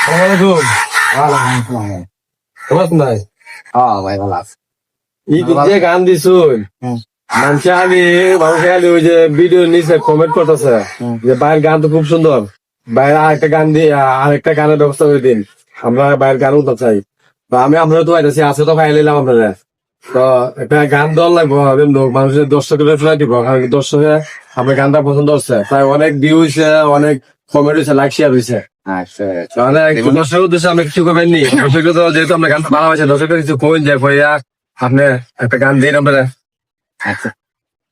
আসসালামাইকুম। কেমন আছেন ভাই? ভাই ভালো আছে। এই যে গান দিছুন, মানুষে খালি ওই যে ভিডিও নিচে কমেন্ট করতেছে যে ভাইয়ের গান তো খুব সুন্দর, ভাইয়ের আরেকটা গান দিয়ে আরেকটা গানের ব্যবস্থা করে দিন, আমরা ভাইয়ের গান উঠতে চাই। তো আমি আপনারা তো পাইতেছি, আছে তো পাই নিলাম আপনারা। তো একটা গান দেওয়ার লাগবো, মানুষের দর্শকের ফেলাই দিব, কারণ দর্শকে আপনার গানটা পছন্দ হচ্ছে, তাই অনেক ভিউ হয়েছে, অনেক কমেন্ট হয়েছে, লাইক শেয়ার হয়েছে। আচ্ছা মানে দর্শকের উদ্দেশ্যে আমি কিছু করবেন নি, দর্শকের তো যেহেতু আপনার গানটা ভালো হয়েছে, দর্শকের কিছু কোন যায় ভাইয়া আপনি একটা গান দিন আপনারা। আচ্ছা,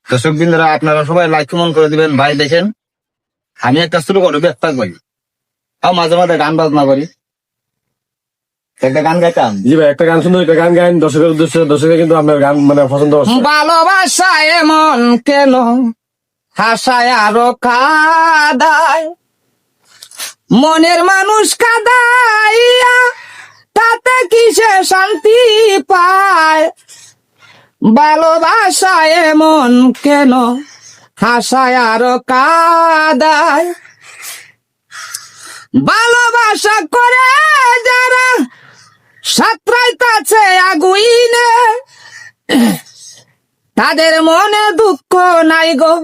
দর্শক বিন্দুরা আপনারা সবাই লাইক কমেন্ট করে দিবেন। ভাই দেখেন, আমি একটা শুরু করবো একটা করি, তাও মাঝে মাঝে গান বাজনা করি, একটা গান গাইতাম। জি ভাই, একটা গান সুন্দর, একটা গান গাইন দর্শকের উদ্দেশ্যে, দর্শকের কিন্তু আপনার গান মানে পছন্দ হচ্ছে। ভালোবাসা এমন কেন হাসায় আরো কাদায়, মনের মানুষ কাদাইয়া তাতে কিসে শান্তি পায়। ভালোবাসা এমন কেন হাসায় আরো কাদায়, ভালোবাসা করে যারা সাঁতরাইতাছে আগুইনে, তাদের মনে দুঃখ নাই গো,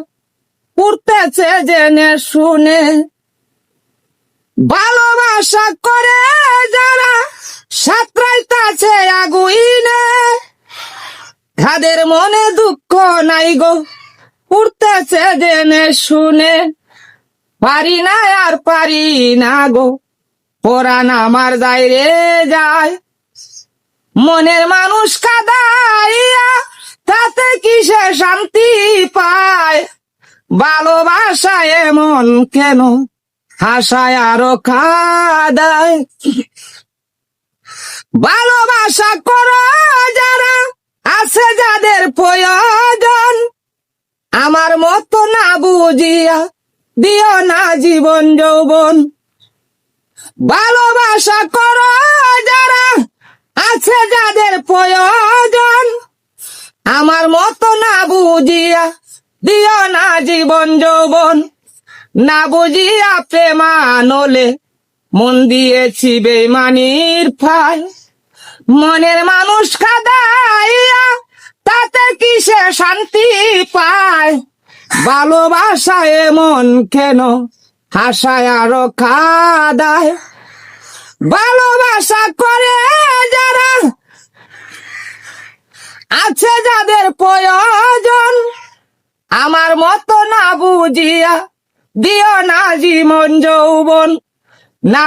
পুড়তেছে জেনে শুনে। ভালোবাসা করে যারা সাঁতরাইতাছে আগুইনে, তাদের মনে দুঃখ নাই গো, পুড়তেছে জেনে শুনে। পারি না আর পারি না গো, পরাণ আমার যায় রে যায়, মনের মানুষ কাদাইয়া তাতে কিসে শান্তি পায়। ভালোবাসা এমন কেন হাসায় আরো কাদায়। ভালোবাসা করো যারা আছে যাদের প্রয়োজন, আমার মতো না বুঝিয়া দিও না জীবন যৌবন। ভালোবাসা করো যারা আছে যাদের প্রয়োজন, আমার মতো না বুঝিয়া দিও না জীবন যৌবন। না বুঝিয়া প্রেমানলে মন দিয়েছি বেমানির ফাই, মনের মানুষ কাদাইয়া তাতে কিসে শান্তি পায়। ভালোবাসা এমন কেন হাসায় আরো কাদায়। ভালোবাসা করে যারা আছে যাদের প্রয়োজন, আমার মতো না বুঝিয়া দিও না জীবন যৌবন। না